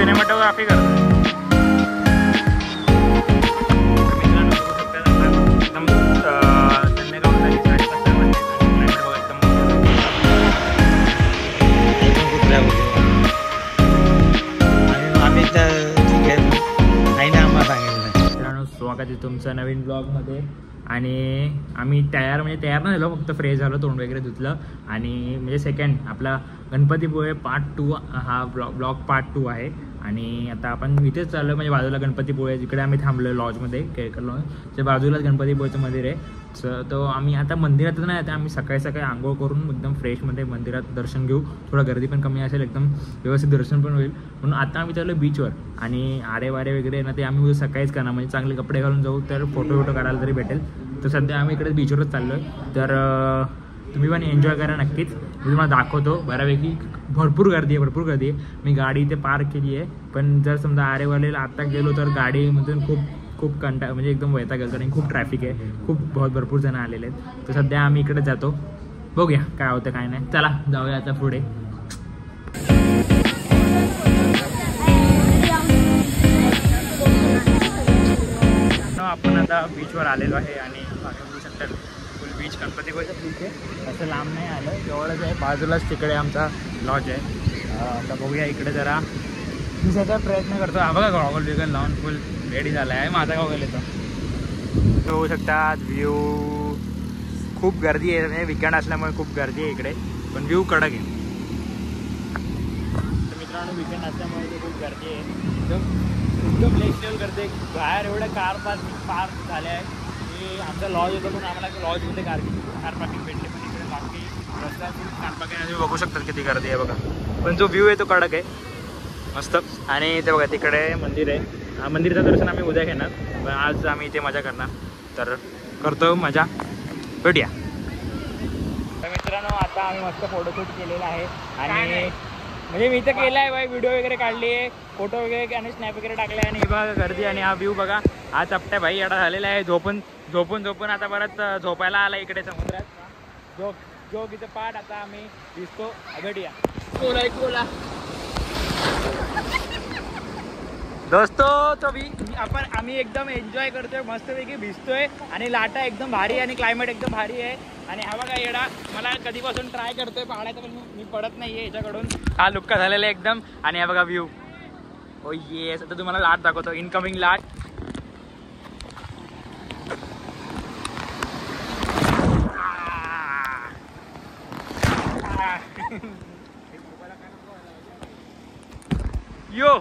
Cinematography करतो. स्वागत आहे तुमचं नवीन ब्लॉगमध्ये. आणि आम्ही तयार नाही झालो, फक्त फ्रेश झालो, तोंड वगैरे धुतलं. आणि म्हणजे सेकंड आपला गणपतीपुळे पार्ट 2 हा ब्लॉग पार्ट 2 आहे. आणि आता आपण इथेच चाललो, म्हणजे बाजूला गणपतीपुळे जिकडे आम्ही थांबलो लॉजमध्ये, केळकर लॉज, त्या बाजूलाच गणपतीपुळेचं मंदिर आहे. तो आम्ही आता मंदिरातच नाही, आता आम्ही सकाळी आंघोळ करून एकदम फ्रेशमध्ये मंदिरात दर्शन घेऊ. थोडं गर्दी पण कमी असेल, एकदम व्यवस्थित दर्शन पण होईल. म्हणून आता आम्ही चाललो बीचवर. आणि आरे वारे वगैरे ना ते आम्ही उद्या सकाळीच करणार, म्हणजे चांगले कपडे घालून जाऊ, तर फोटो काढायला तरी भेटेल. तर सध्या आम्ही इकडे बीचवरच चाललो आहे. तर तुम्ही पण एन्जॉय करा नक्कीच. मी तुम्हाला दाखवतो. बऱ्यापैकी भरपूर गर्दी आहे. मी गाडी इथे पार्क केली आहे, पण जर समजा आरेवालेला आत्ता गेलो तर गाडीमधून खूप कंटाळा, म्हणजे एकदम वैताग गेलो, कारण खूप ट्रॅफिक आहे, भरपूर जण आलेले आहेत. तर सध्या आम्ही इकडे जातो, बघूया काय होतं काय नाही. चला जाऊया आता पुढे. आपण आता बीचवर आलेलो आहे आणि बघू शकता फुल बीच, गणपतीपुळेचं बीच आहे. असं लांब नाही आलं, जवळच आहे, बाजूलाच तिकडे आमचा लॉज आहे. आता बघूया इकडे जरा मी सध्या प्रयत्न करतो. हा बघा गॉगल बिगल लावून फुल रेडी झाला आहे माझा गॉगल येतो. बघू शकता व्ह्यू. खूप गर्दी आहे, वीकेंड असल्यामुळे खूप गर्दी आहे इकडे, पण व्ह्यू कडक आहे. तर मित्रांनो वीकेंड असल्यामुळे खूप गर्दी आहे, एकदम नेक्स्ट लेवल गर्दी. बाहेर एवढ्या कार पार्क झाल्या आहे की आमचा लॉज येतो, पण आम्हाला लॉजमध्ये कार पार्किंग भेटले, पण इकडे बाकी रस्त्यातून कार पार्किंग तुम्ही बघू शकता किती गर्दी आहे बघा. पण जो व्ह्यू आहे तो कडक आहे मस्त. आणि ते बघा तिकडे मंदिर आहे, मंदिराचं दर्शन आम्ही उद्या घेणार, पण आज आम्ही इथे मजा करणार. तर करतो मजा, भेटूया. तर मित्रांनो आता आम्ही मस्त फोटोशूट केलेला आहे. आणि म्हणजे मी तर केलं आहे बाई, व्हिडिओ वगैरे काढली आहे, फोटो वगैरे आणि स्नॅप वगैरे टाकले. आणि हे बघा गर्दी आणि हा व्ह्यू बघा. हा चपट्या भाई एवढा झालेला आहे, झोपून आता परत झोपायला आला इकडे समुद्रात. जोग इथं पाठ. आता आम्ही दिसतो, भेटूया. कोला दोस्तो, तो आम्ही एकदम एन्जॉय करतोय, मस्तपैकी भिजतोय आणि लाटा एकदम भारी आहे आणि क्लायमेट एकदम भारी आहे. आणि हा बघा येडा मला कधीपासून ट्राय करतोय पाहण्याचा, पण मी पडत नाहीये याच्याकडून. हा लुक्का झालेला आहे एकदम. आणि हा बघा व्ह्यू. ओ येस, आता तुम्हाला लाट दाखवतो, इनकमिंग लाट. यो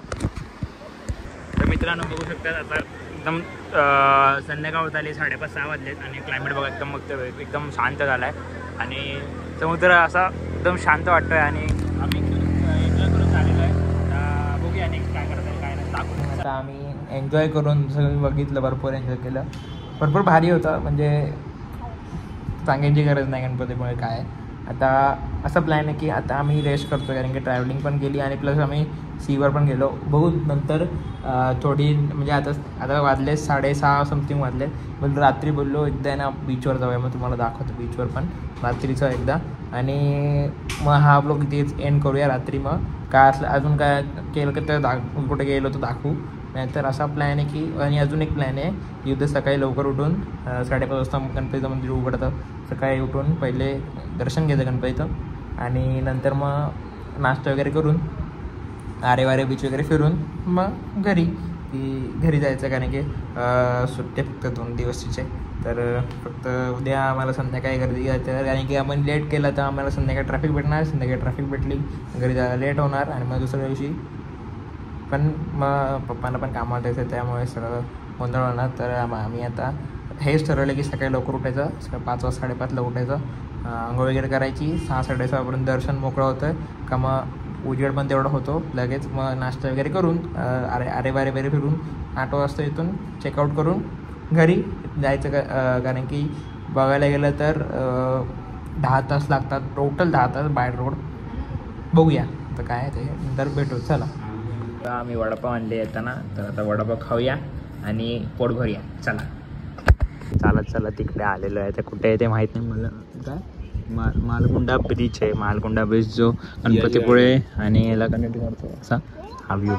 तर मित्रांनो बघू शकतात आता एकदम संध्याकाळ होत आली, 5:30-6 वाजलेत. आणि क्लायमेट बघा एकदम शांत झाला आहे आणि समुद्र असा एकदम शांत वाटतोय. आणि आम्ही एन्जॉय करून चाललेलो आहे. आता बघूया नेक्स्ट काय करता येईल काय नाही दाखवून. आता आम्ही एन्जॉय करून सगळं बघितलं, भरपूर एन्जॉय केलं, भरपूर भारी होतं. म्हणजे सांगायची गरज नाही गणपतीमुळे काय. आता असा प्लॅन आहे की आता आम्ही रेस्ट करतो, कारण की ट्रॅव्हलिंग पण केली आणि प्लस आम्ही सीवर पण गेलो. बघू नंतर थोडी, म्हणजे आता वाजले 6:30 समथिंग वाजले. बोललो रात्री बोललो एकदा ना बीचवर जाऊया, मग तुम्हाला दाखवतो बीचवर पण रात्रीचं एकदा. आणि मग हा ब्लॉग इथेच एंड करूया रात्री. मग काय असलं अजून काय केलं की तर कुठे गेलो तर दाखवू. नाहीतर असा प्लॅन आहे की, आणि अजून एक प्लॅन आहे की उद्या सकाळी लवकर उठून 5:30 वाजता गणपतीचं मंदिर उघडतं. सकाळी उठून पहिले दर्शन घ्यायचं गणपतीचं आणि नंतर मग नाश्ता वगैरे करून आरेवारे बीच वगैरे फिरून मग घरी जायचं, कारण की सुट्टे फक्त 2 दिवसाचे. तर फक्त उद्या आम्हाला संध्याकाळी गर्दी घ्यायचं, कारण की आपण लेट केलं तर आम्हाला संध्याकाळी ट्रॅफिक भेटणार. संध्याकाळी ट्रॅफिक भेटली घरी जायला लेट होणार. आणि मग दुसऱ्या दिवशी पण मग पप्पांना पण कामाला जायचं, त्यामुळे सगळं गोंधळ होणार. तर आम्ही आता हेच ठरवलं की सकाळी लवकर उठायचं, 5-5:30ला उठायचं, आंघोळ वगैरे करायची, 6-6:30पर्यंत दर्शन मोकळं होतं का, मग उजेड पण तेवढा होतो लगेच. मग नाश्ता वगैरे करून आरेवारे वगैरे फिरून 8 वाजता इथून चेकआउट करून घरी जायचं. कारण की बघायला गेलं तर 10 तास लागतात, टोटल 10 तास बाय रोड. बघूया तर काय ते नंतर भेटू. चला आता आम्ही वडापाव आणले येताना, तर आता वडापाव खाऊया आणि पोट भरूया. चला चालत तिकडे आलेलो आहे. तर कुठे आहे ते माहीत नाही मला. काय मालगुंडा ब्रिज आहे, मालगुंडा ब्रिज जो गणपतीपुळे आणि याला कनेक्ट करतो असा हा व्ह्यू.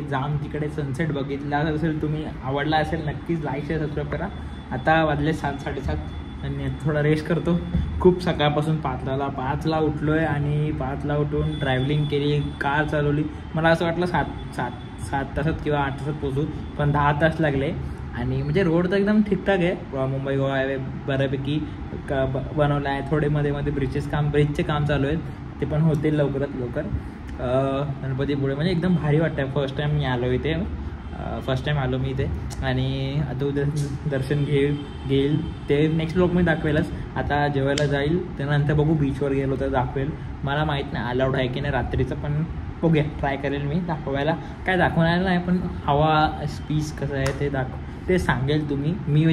जाम तिकडे सनसेट बघितला असेल तुम्ही, आवडला असेल नक्कीच लाईक शेअर सबस्क्राईब करा. आता वाजले 7:30 आणि थोडा रेस्ट करतो. खूप सकाळपासून 5ला उठलो आहे आणि 5ला उठून ट्रॅव्हलिंग केली, कार चालवली. मला असं वाटलं 7 तासात किंवा 8 तासात पोचू, पण 10 तास लागले. आणि म्हणजे रोड तर एकदम ठीकठाक आहे. मुंबई गोवा हायवे बऱ्यापैकी बनवला आहे. थोडे मध्ये ब्रिजचे काम चालू आहेत, ते पण होतील लवकरात लवकर. गणपतीपुळे म्हणजे एकदम भारी वाटतं. फर्स्ट टाईम मी आलो इथे, मी इथे. आणि आता उद्या दर्शन घेईल ते नेक्स्ट ब्लॉगमध्ये दाखवेलच. आता जेवायला जाईल, त्यानंतर बघू बीचवर गेलो तर दाखवेल. मला माहीत नाही अलाउड आहे की नाही रात्रीचं, पण बघूया, ट्राय करेल मी दाखवायला. काय दाखवणार नाही, पण हवा स्पीच कसं आहे ते सांगेल तुम्ही. मी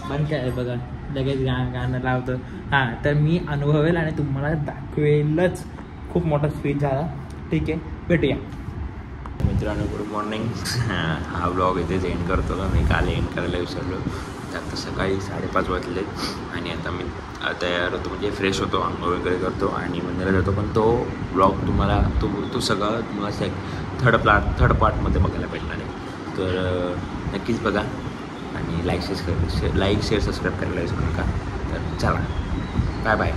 बंद काय बघा लगेच गाणं लावतं. हां, तर मी अनुभवेल आणि तुम्हाला दाखवेलच. खूप मोठा स्पीच झाला. ठीक आहे, भेटूया मित्रांनो. Good morning. हा ब्लॉग इथेच एंड करतो का मी, काल एंड करायला विसरलो. आता सकाळी 5:30 वाजले आणि आता मी तयार होतो, म्हणजे फ्रेश होतो, आंघोळ वगैरे करतो आणि मंदिरात जातो. पण तो ब्लॉग तुम्हाला तो सगळं तुम्हाला थर्ड पार्टमध्ये बघायला भेटणार आहे. तर नक्कीच बघा आणि लाईक शेअर सबस्क्राईब करायला विसरू नका. तर चला, बाय बाय.